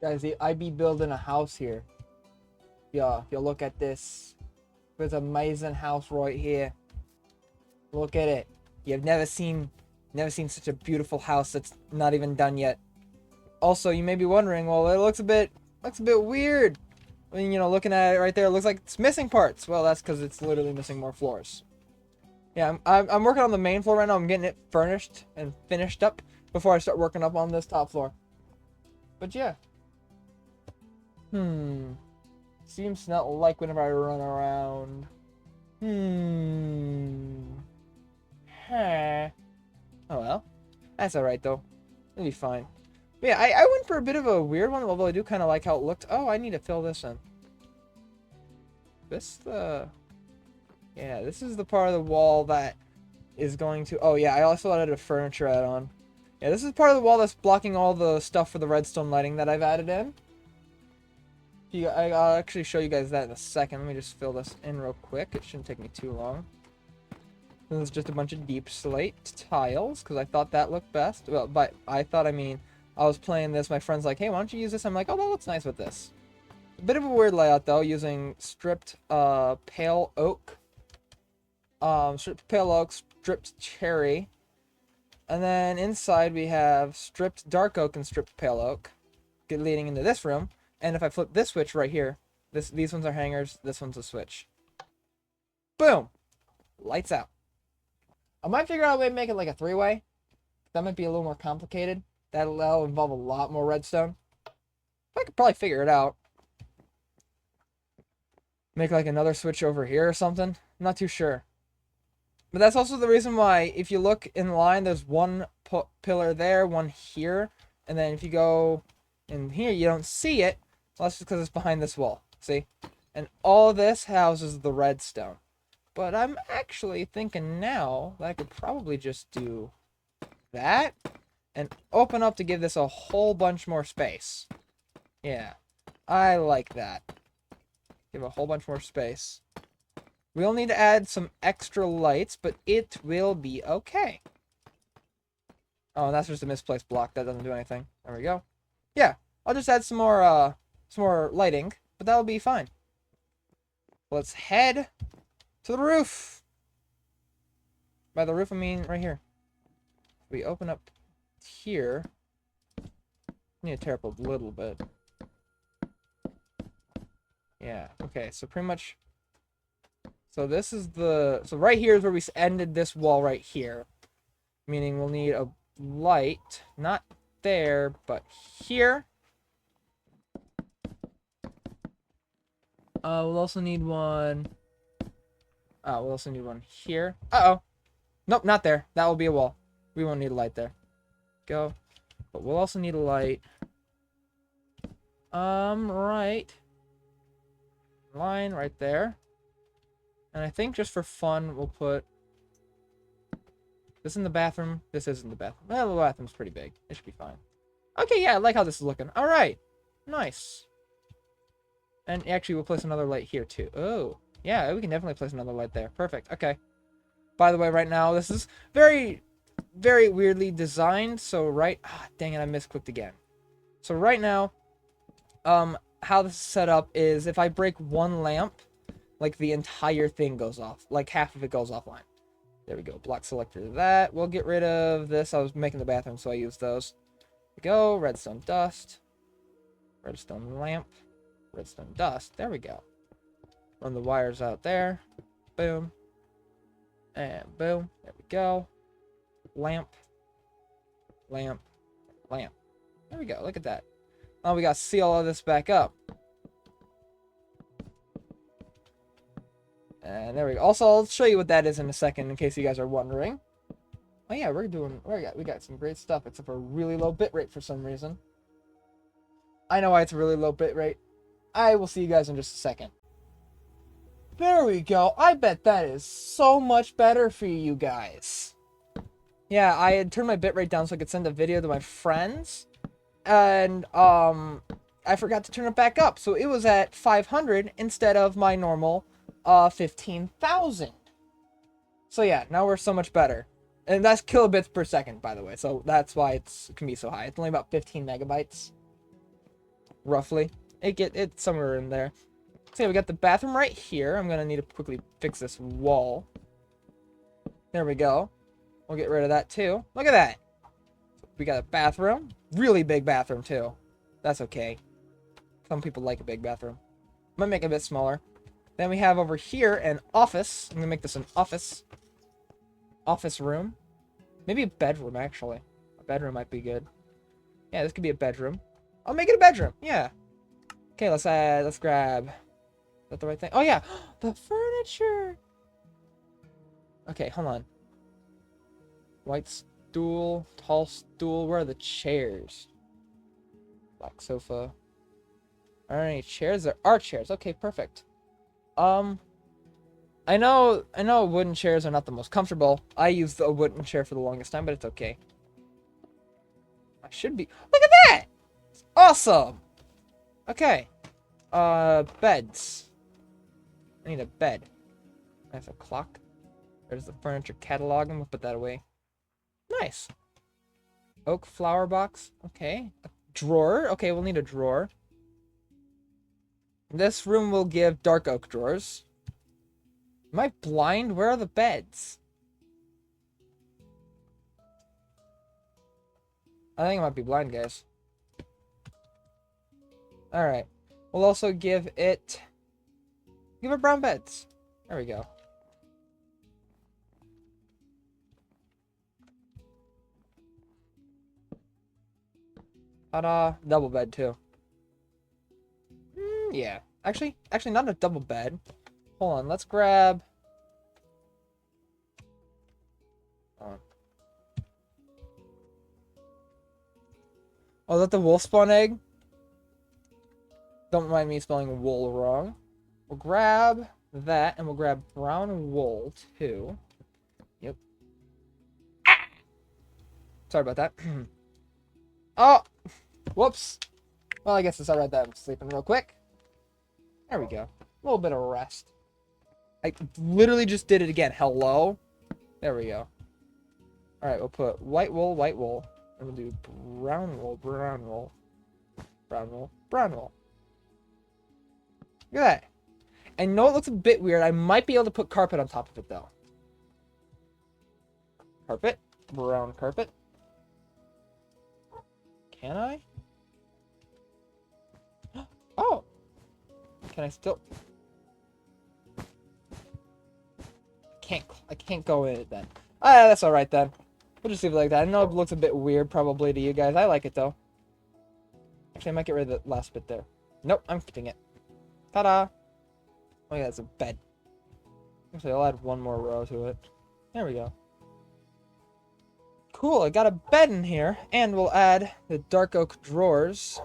Guys, I be building a house here. Yeah, if you look at this. There's an amazing house right here. Look at it. You've never seen such a beautiful house that's not even done yet. Also, you may be wondering, well, it looks a bit weird. I mean, looking at it right there, it looks like it's missing parts. Well, that's because it's literally missing more floors. Yeah, I'm working on the main floor right now. I'm getting it furnished and finished up before I start working up on this top floor. But yeah. Seems not like whenever I run around. Huh. Oh well. That's alright though. It'll be fine. But yeah, I went for a bit of a weird one, although I do kind of like how it looked. Oh, I need to fill this in. Yeah, this is the part of the wall that is going to... Oh yeah, I also added a furniture add-on. Yeah, this is part of the wall that's blocking all the stuff for the redstone lighting that I've added in. I'll actually show you guys that in a second. Let me just fill this in real quick. It shouldn't take me too long. This is just a bunch of deep slate tiles, because I thought that looked best. Well, but I was playing this. My friend's like, hey, why don't you use this? I'm like, oh, that looks nice with this. A bit of a weird layout, though, using stripped pale oak. Stripped pale oak, stripped cherry. And then inside we have stripped dark oak and stripped pale oak, leading into this room. And if I flip this switch right here, these ones are hangers, this one's a switch. Boom! Lights out. I might figure out a way to make it like a three-way. That might be a little more complicated. That'll involve a lot more redstone. I could probably figure it out. Make like another switch over here or something. I'm not too sure. But that's also the reason why, if you look in line, there's one pillar there, one here. And then if you go in here, you don't see it. Well, that's just because it's behind this wall. See? And all this houses the redstone. But I'm actually thinking now that I could probably just do that and open up to give this a whole bunch more space. Yeah, I like that. Give a whole bunch more space. We'll need to add some extra lights, but it will be okay. Oh, that's just a misplaced block. That doesn't do anything. There we go. Yeah, I'll just add some more lighting, but that'll be fine. Let's head to the roof. By the roof, I mean right here. We open up here. Need to tear up a little bit. Yeah, okay, so pretty much... So this is the... So right here is where we ended this wall right here. Meaning we'll need a light. Not there, but here. We'll also need one... Oh, we'll also need one here. Uh-oh. Nope, not there. That will be a wall. We won't need a light there. Go. But we'll also need a light. Right. Line right there. And I think just for fun, we'll put this in the bathroom. This isn't the bathroom. Well, the bathroom's pretty big. It should be fine. Okay, yeah, I like how this is looking. All right. Nice. And actually, we'll place another light here, too. Oh. Yeah, we can definitely place another light there. Perfect. Okay. By the way, right now, this is very, very weirdly designed. So, dang it, I misclicked again. So, right now, how this is set up is if I break one lamp, like, the entire thing goes off. Like, half of it goes offline. There we go. Block selector that. We'll get rid of this. I was making the bathroom, so I used those. There we go. Redstone dust. Redstone lamp. Redstone dust. There we go. Run the wires out there. Boom. And boom. There we go. Lamp. Lamp. Lamp. There we go. Look at that. Now we got to seal all this back up. And there we go. Also, I'll show you what that is in a second in case you guys are wondering. Oh yeah, we got some great stuff, except for a really low bit rate for some reason. I know why it's a really low bit rate. I will see you guys in just a second. There we go. I bet that is so much better for you guys. Yeah, I had turned my bitrate down so I could send a video to my friends. And, I forgot to turn it back up. So it was at 500 instead of my normal, 15,000. So yeah, now we're so much better. And that's kilobits per second, by the way. So that's why it can be so high. It's only about 15 megabytes. roughly. It's somewhere in there. So we got the bathroom right here. I'm gonna need to quickly fix this wall. There we go. We'll get rid of that too. Look at that. We got a bathroom. Really big bathroom too. That's okay. Some people like a big bathroom. Might make it a bit smaller. Then we have over here an office. I'm gonna make this an office. Office room. Maybe a bedroom, actually. A bedroom might be good. Yeah, this could be a bedroom. I'll make it a bedroom. Yeah. Okay, let's grab. Is that the right thing? Oh yeah, the furniture. Okay, hold on. White stool, tall stool. Where are the chairs? Black sofa. Are there any chairs? There are chairs. Okay, perfect. I know wooden chairs are not the most comfortable. I used a wooden chair for the longest time, but it's okay. I should be. Look at that! It's awesome. Okay. Beds. I need a bed. That's a clock. There's the furniture catalog. I'm gonna put that away. Nice. Oak flower box. Okay. A drawer. Okay, we'll need a drawer. This room will give dark oak drawers. Am I blind? Where are the beds? I think I might be blind, guys. Alright. We'll also give it brown beds. There we go. Ta-da. Double bed, too. Yeah. Actually, not a double bed. Hold on, let's grab... Oh, is that the wolf spawn egg? Don't mind me spelling wool wrong. We'll grab that, and we'll grab brown wool, too. Yep. Ah! Sorry about that. Oh! Whoops. Well, I guess it's alright that I'm sleeping real quick. There we go. A little bit of rest. I literally just did it again. Hello? There we go. Alright, we'll put white wool. And we'll do brown wool. Brown wool. Look at that. I know it looks a bit weird. I might be able to put carpet on top of it, though. Carpet. Brown carpet. Can I? Oh! Can I still... I can't go in it then. Ah, that's alright then. We'll just leave it like that. I know it looks a bit weird probably to you guys. I like it though. Actually, I might get rid of the last bit there. Nope, I'm keeping it. Ta-da! Oh yeah, it's a bed. Actually, I'll add one more row to it. There we go. Cool, I got a bed in here. And we'll add the dark oak drawers.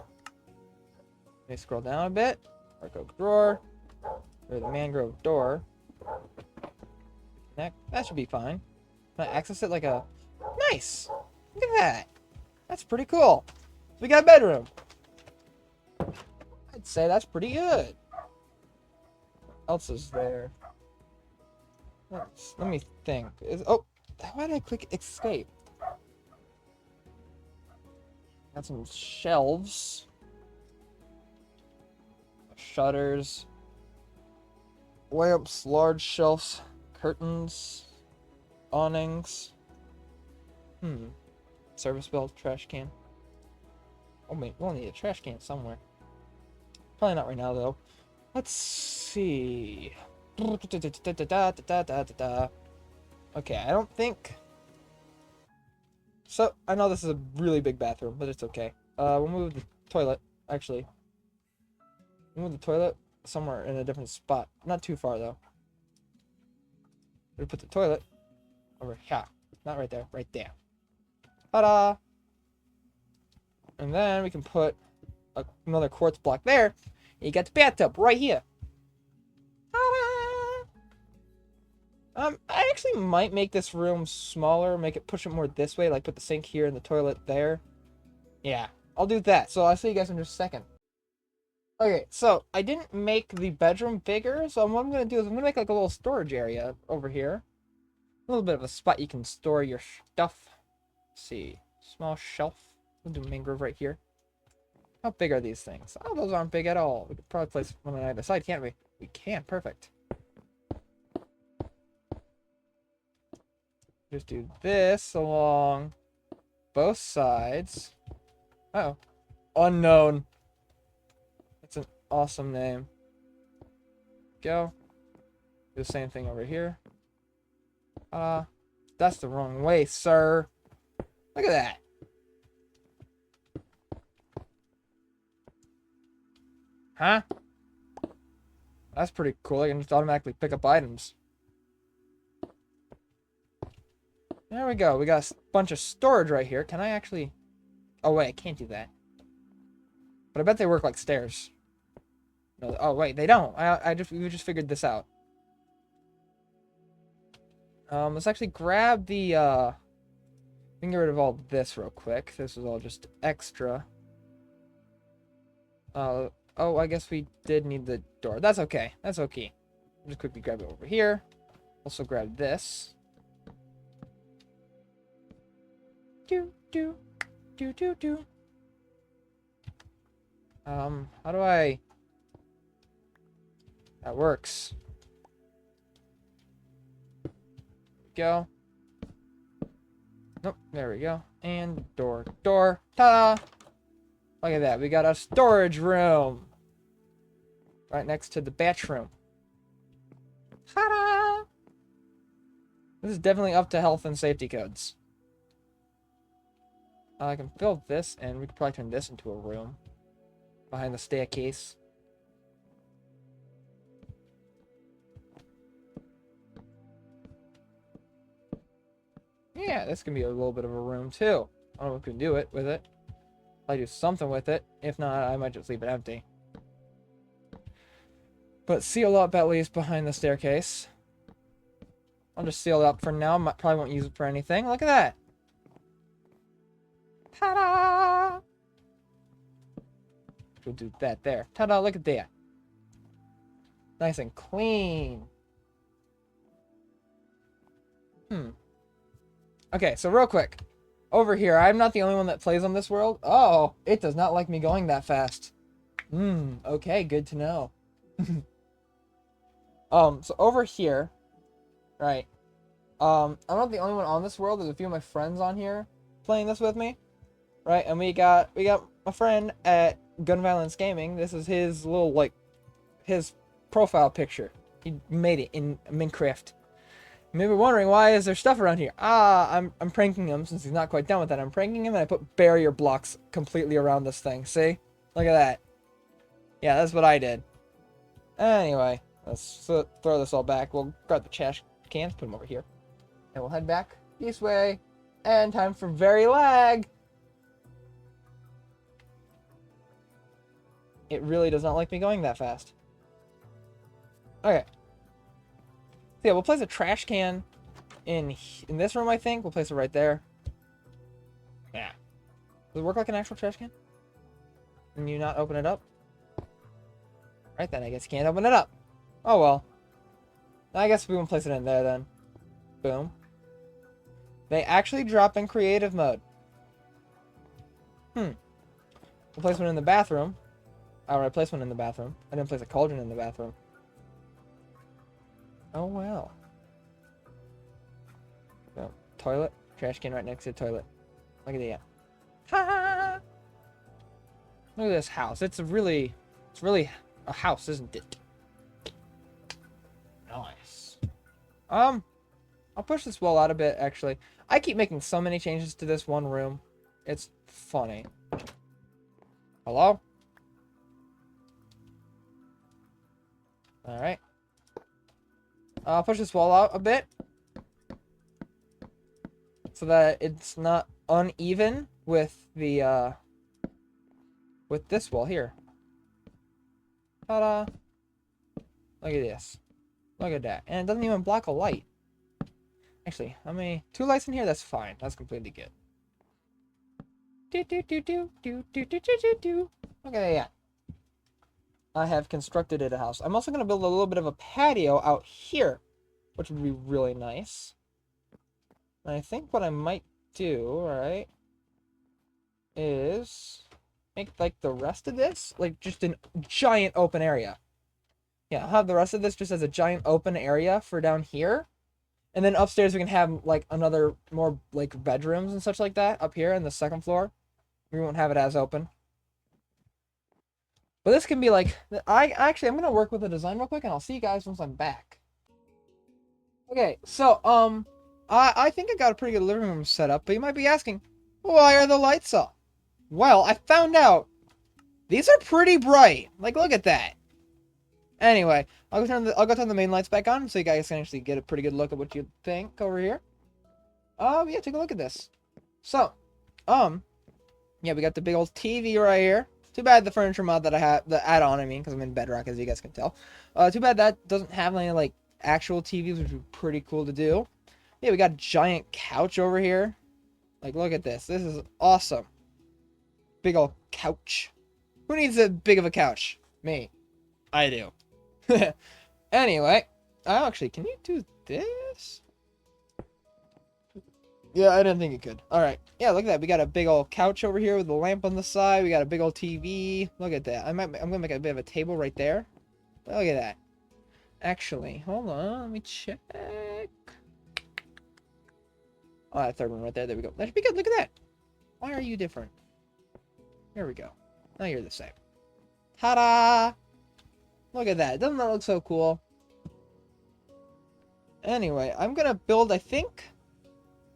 Let me scroll down a bit. Dark oak drawer. Or the mangrove door. That should be fine. Can I access it like a... Nice! Look at that! That's pretty cool. We got a bedroom. I'd say that's pretty good. What else is there? Let me think. Oh, why did I click escape? Got some shelves. Shutters. Lamps, large shelves. Curtains. Awnings. Service bell, trash can. Oh wait, we'll need a trash can somewhere. Probably not right now though. Let's see. Okay, I don't think... So, I know this is a really big bathroom, but it's okay. We'll move the toilet, actually. We'll move the toilet somewhere in a different spot. Not too far though. We'll put the toilet over here. Not right there, right there. Ta-da! And then we can put another quartz block there. And you got the bathtub right here. Ta-da! I actually might make this room smaller, push it more this way, like put the sink here and the toilet there. Yeah, I'll do that. So I'll see you guys in just a second. Okay, so I didn't make the bedroom bigger, so what I'm going to do is I'm going to make like a little storage area over here. A little bit of a spot you can store your stuff. Let's see. Small shelf. We'll do mangrove right here. How big are these things? Oh, those aren't big at all. We could probably place one on either side, can't we? We can. Perfect. Just do this along both sides. Oh. Unknown. That's an awesome name. Go. Do the same thing over here. That's the wrong way, sir. Look at that. Huh? That's pretty cool. I can just automatically pick up items. There we go. We got a bunch of storage right here. Can I actually... Oh, wait. I can't do that. But I bet they work like stairs. No, oh, wait. They don't. We just figured this out. Let's actually grab the, we can get rid of all this real quick. This is all just extra. Oh, I guess we did need the door. That's okay. That's okay. Just quickly grab it over here. Also grab this. Do. How do I... That works. Go. Nope, there we go. And door. Ta-da! Look at that. We got a storage room. Right next to the bathroom. Ta-da! This is definitely up to health and safety codes. I can fill this, and we could probably turn this into a room. Behind the staircase. Yeah, this can be a little bit of a room, too. I don't know if we can do it with it. I'll do something with it. If not, I might just leave it empty. But seal up at least behind the staircase. I'll just seal it up for now. Probably won't use it for anything. Look at that. Ta-da! We'll do that there. Ta-da, look at that. Nice and clean. Okay, so real quick. Over here, I'm not the only one that plays on this world. Oh, it does not like me going that fast. Okay, good to know. So over here, right, I'm not the only one on this world. There's a few of my friends on here playing this with me, right? And we got my friend at Gun Violence Gaming. This is his little, like, his profile picture. He made it in Minecraft. You may be wondering, why is there stuff around here? I'm pranking him since he's not quite done with that. I'm pranking him, and I put barrier blocks completely around this thing. See? Look at that. Yeah, that's what I did. Anyway, let's throw this all back. We'll grab the trash cans, put them over here. And we'll head back this way. And time for very lag. It really does not like me going that fast. Okay. So yeah, we'll place a trash can in this room, I think. We'll place it right there. Yeah. Does it work like an actual trash can? Can you not open it up? Right then, I guess you can't open it up. Oh well. I guess we won't place it in there then. Boom. They actually drop in creative mode. We'll place one in the bathroom. I placed one in the bathroom. I didn't place a cauldron in the bathroom. Oh well. So, toilet. Trash can right next to the toilet. Look at that. Ha ha! Look at this house. It's really a house, isn't it? Nice. I'll push this wall out a bit, actually. I keep making so many changes to this one room. It's funny. Hello? Alright. I'll push this wall out a bit. So that it's not uneven with the, with this wall here. Ta-da! Look at this. Look at that. And it doesn't even block a light. Actually, how many? 2 lights in here? That's fine. That's completely good. Look at that. I have constructed it a house. I'm also going to build a little bit of a patio out here, which would be really nice. And I think what I might do, alright, is make like the rest of this like just a giant open area. Yeah, I'll have the rest of this just as a giant open area for down here. And then upstairs we can have like another more like bedrooms and such like that up here in the second floor. We won't have it as open. But this can be like I'm gonna work with the design real quick and I'll see you guys once I'm back. Okay, so I think I got a pretty good living room set up, but you might be asking, why are the lights off? Well, I found out these are pretty bright. Like, look at that. Anyway, I'll go turn the main lights back on so you guys can actually get a pretty good look at what you think over here. Yeah, take a look at this. So, yeah, we got the big old TV right here. Too bad the furniture mod that I have, the add-on, I mean, because I'm in Bedrock, as you guys can tell. Too bad that doesn't have any, like, actual TVs, which would be pretty cool to do. Yeah, we got a giant couch over here. Like, look at this. This is awesome. Big old couch. Who needs a big of a couch? Me. I do. Anyway. Oh, actually, can you do this? Yeah, I didn't think it could. Alright. Yeah, look at that. We got a big old couch over here with a lamp on the side. We got a big old TV. Look at that. I'm gonna make a bit of a table right there. Look at that. Actually, hold on. Let me check. Oh, that third one right there. There we go. That should be good. Look at that. Why are you different? There we go. Now you're the same. Ta-da! Look at that. Doesn't that look so cool? Anyway, I'm gonna build, I think...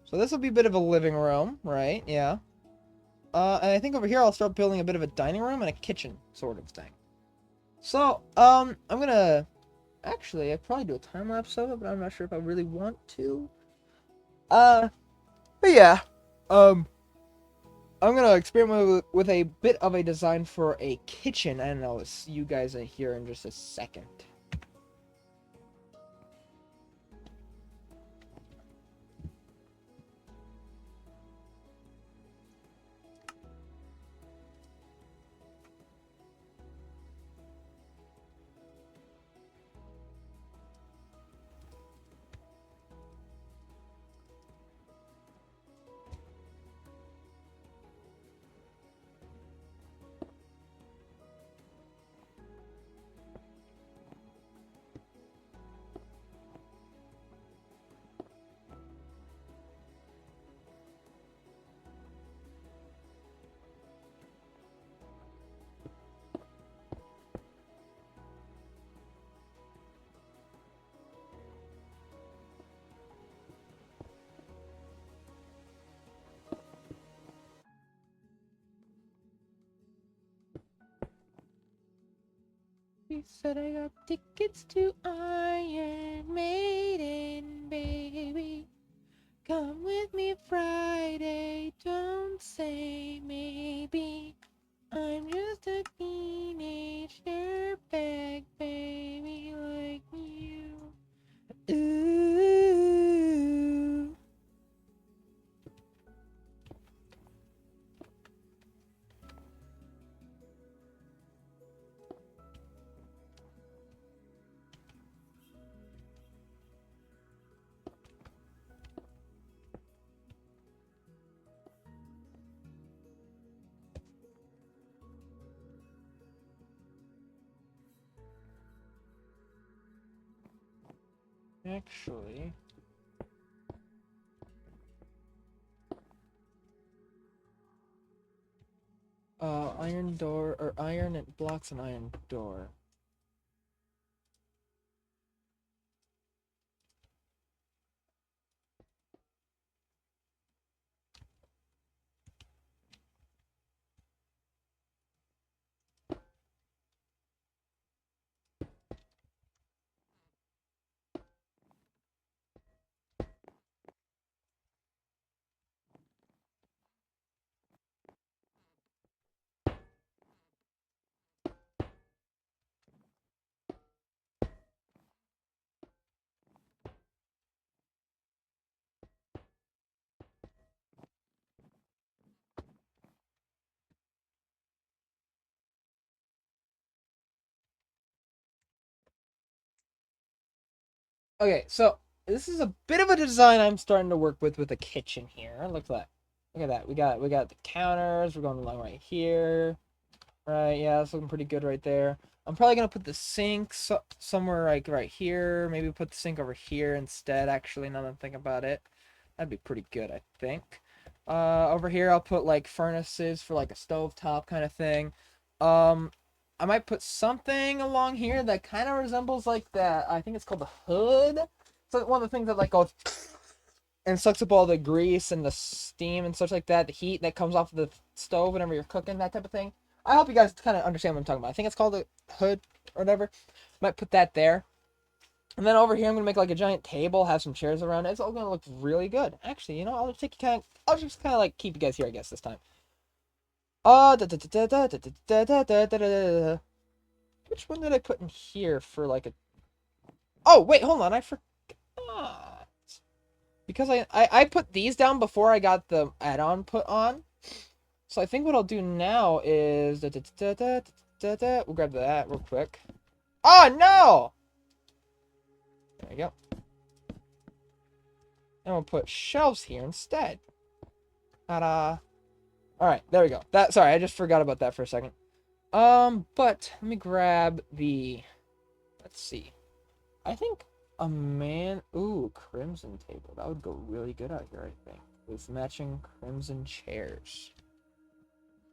So this will be a bit of a living room, right? Yeah. And I think over here I'll start building a bit of a dining room and a kitchen sort of thing. So, I'm gonna... Actually, I'd probably do a time-lapse of it, but I'm not sure if I really want to. But yeah. I'm gonna experiment with a bit of a design for a kitchen, and I'll see you guys here in just a second. We said I got tickets to Iron Maiden, baby. Come with me Friday, don't say maybe. I'm just a teenage dirtbag, baby, like you. Ooh. Actually... iron door, or iron, it blocks an iron door. Okay, so this is a bit of a design I'm starting to work with a kitchen here. Look at that. Look at that. We got the counters. We're going along right here. Right, yeah, that's looking pretty good right there. I'm probably gonna put the sink somewhere like right here. Maybe put the sink over here instead, actually, now that I'm thinking about it. That'd be pretty good, I think. Over here I'll put like furnaces for like a stovetop kind of thing. Um, I might put something along here that kind of resembles like that. I think it's called the hood. So one of the things that like goes and sucks up all the grease and the steam and such like that, the heat that comes off the stove whenever you're cooking, that type of thing. I hope you guys kind of understand what I'm talking about. I think it's called a hood or whatever. Might put that there. And then over here, I'm gonna make like a giant table, have some chairs around it. It's all gonna look really good. Actually, you know, I'll just kind of like keep you guys here, I guess, this time. Which one did I put in here for like a? Oh wait, hold on, I forgot. Because I put these down before I got the add-on put on. So I think what I'll do now is we'll grab that real quick. Oh no! There we go. And we'll put shelves here instead. Ta-da! All right, there we go. Sorry, I just forgot about that for a second. But let me grab the. Let's see. I think ooh, crimson table. That would go really good out here, I think. With matching crimson chairs.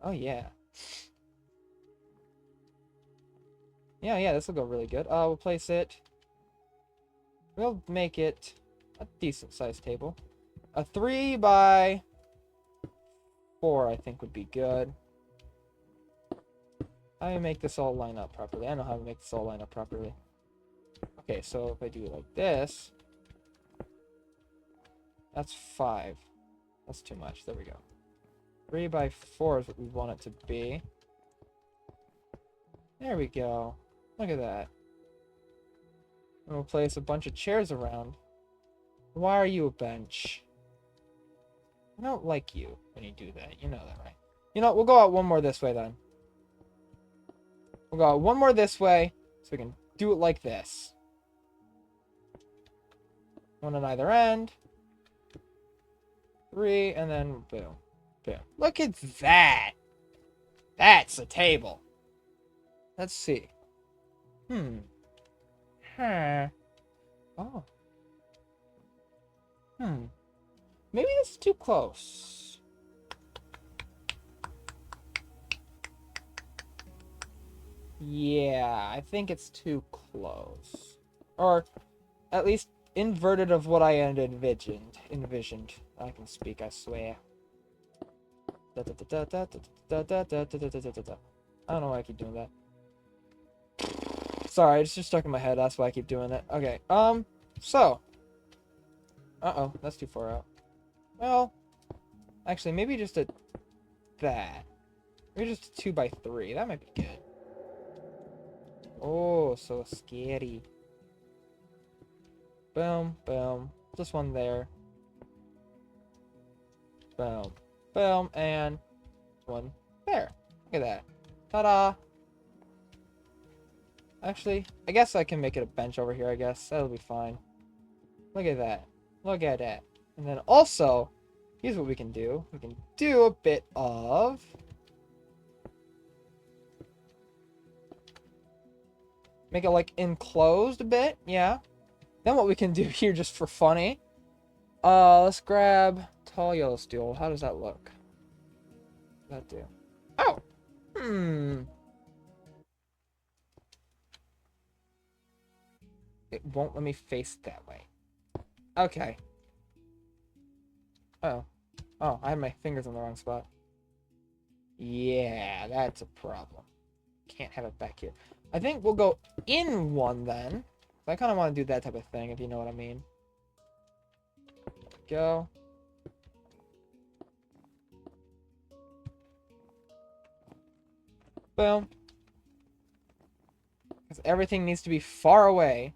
Oh yeah. Yeah, this will go really good. We'll place it. We'll make it a decent sized table. A 3 by 4, I think, would be good. How do I make this all line up properly? I know how to make this all line up properly. Okay, so if I do it like this, that's 5. That's too much. There we go. 3 by 4 is what we want it to be. There we go. Look at that. And we'll place a bunch of chairs around. Why are you a bench? I don't like you when you do that. You know that, right? You know, we'll go out one more this way then. We'll go out one more this way so we can do it like this. One on either end. 3, and then boom. Boom. Look at that! That's a table. Let's see. Huh. Oh. Maybe this is too close. Yeah, I think it's too close. Or at least inverted of what I had envisioned. I can speak, I swear. I don't know why I keep doing that. Sorry, it's just stuck in my head. That's why I keep doing it. Okay, so. Uh-oh, that's too far out. Well, actually, maybe just that. Maybe just a 2 by 3. That might be good. Oh, so scary. Boom, boom. Just one there. Boom, boom, and one there. Look at that. Ta-da! Actually, I guess I can make it a bench over here, I guess. That'll be fine. Look at that. Look at that. And then also, here's what we can do. We can do a bit of... Make it, like, enclosed a bit. Yeah. Then what we can do here, just for funny. Let's grab tall yellow steel. How does that look? What does that do? Oh! It won't let me face that way. Okay. Oh. Oh, I had my fingers in the wrong spot. Yeah, that's a problem. Can't have it back here. I think we'll go in one then. I kind of want to do that type of thing, if you know what I mean. Go. Boom. Because everything needs to be far away.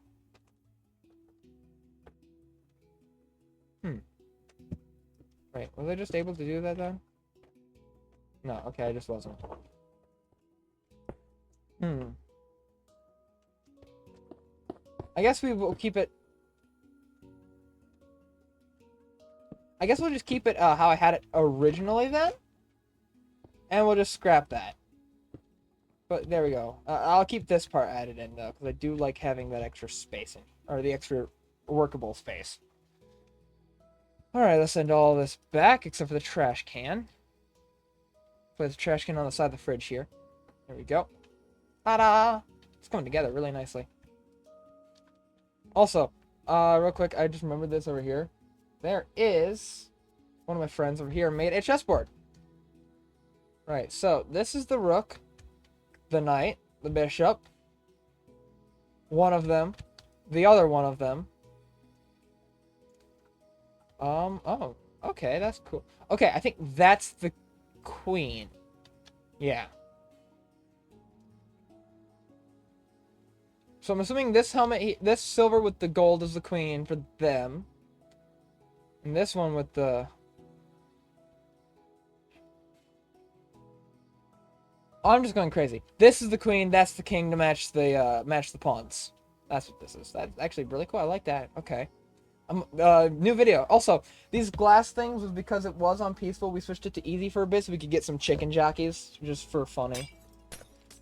Wait, was I just able to do that then? No, okay, I just wasn't. I guess we will keep it... I guess we'll just keep it how I had it originally then. And we'll just scrap that. But there we go. I'll keep this part added in though, because I do like having that extra spacing, or the extra workable space. All right, let's send all this back except for the trash can. Put the trash can on the side of the fridge here. There we go. Ta-da! It's coming together really nicely. Also, real quick, I just remembered this over here. There is one of my friends over here made a chessboard. Right, so this is the rook, the knight, the bishop, one of them, the other one of them. Oh, okay, that's cool. Okay, I think that's the queen. Yeah. So I'm assuming this helmet, this silver with the gold is the queen for them. And this one with the... Oh, I'm just going crazy. This is the queen, that's the king to match the pawns. That's what this is. That's actually really cool. I like that. Okay. New video. Also, these glass things was because it was on peaceful. We switched it to easy for a bit so we could get some chicken jockeys just for funny.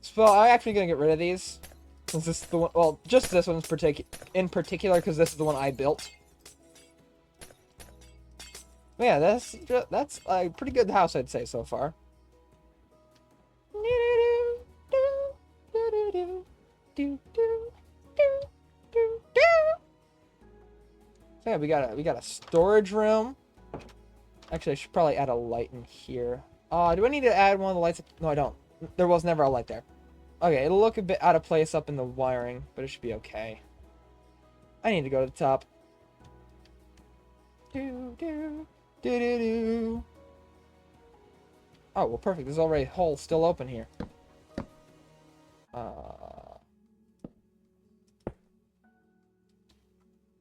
So I'm actually gonna get rid of these since this is the one. Well, just this one's in particular because this is the one I built. But yeah, that's a pretty good house I'd say so far. So yeah, we got a storage room. Actually, I should probably add a light in here. Do I need to add one of the lights? No, I don't. There was never a light there. Okay, it'll look a bit out of place up in the wiring, but it should be okay. I need to go to the top. Oh, well, perfect. There's already a hole still open here.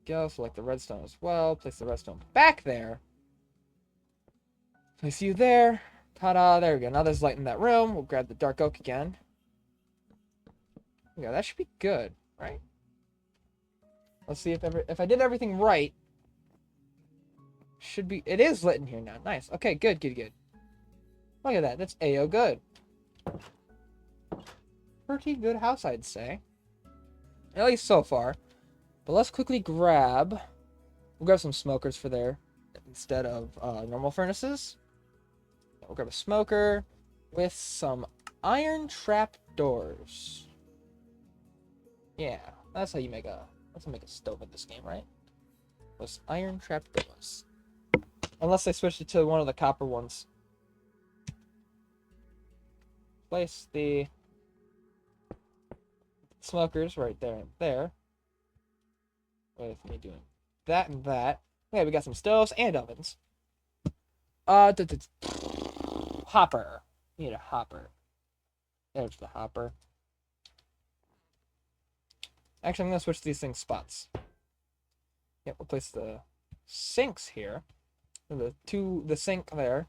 Go, select the redstone as well. Place the redstone back there. Place you there. Ta-da, there we go. Now there's light in that room. We'll grab the dark oak again. Yeah, that should be good, right? Let's see if I did everything right. Should be... It is lit in here now. Nice. Okay, good, good, good. Look at that. That's A-O good. Pretty good house, I'd say. At least so far. But let's quickly grab... We'll grab some smokers for there instead of normal furnaces. We'll grab a smoker with some iron trap doors. Yeah, that's how you make a stove in this game, right? Those iron trap doors. Unless I switched it to one of the copper ones. Place the smokers right there and there. With me doing that and that. Okay, we got some stoves and ovens. Hopper. Need a hopper. There's the hopper. Actually, I'm gonna switch these things spots. Yep, we'll place the sinks here. The sink there.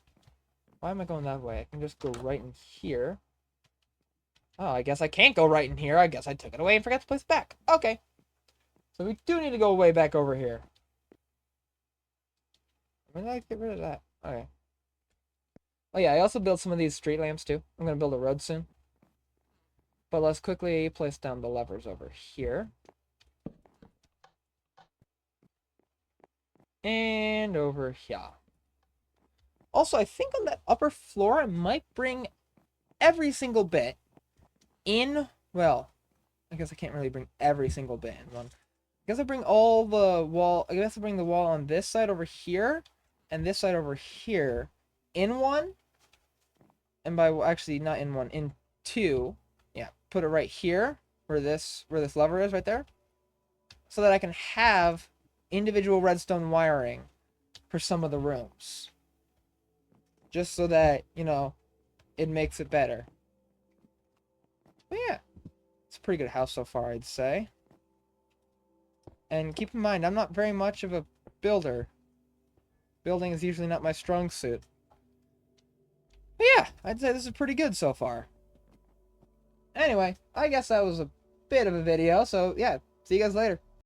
Why am I going that way? I can just go right in here. Oh, I guess I can't go right in here. I guess I took it away and forgot to place it back. Okay. So we do need to go way back over here. Where did I get rid of that? Okay. Oh yeah, I also built some of these street lamps too. I'm gonna build a road soon. But let's quickly place down the levers over here. And over here. Also, I think on that upper floor, I might bring every single bit in. Well, I guess I can't really bring every single bit in one. I guess I bring all the wall. I guess I bring the wall on this side over here and this side over here in one. And by actually not in one, in two. Yeah, put it right here where this lever is right there, so that I can have individual redstone wiring for some of the rooms. Just so that, you know, it makes it better. But yeah, it's a pretty good house so far, I'd say. And keep in mind, I'm not very much of a builder. Building is usually not my strong suit. But yeah, I'd say this is pretty good so far. Anyway, I guess that was a bit of a video, so yeah, see you guys later.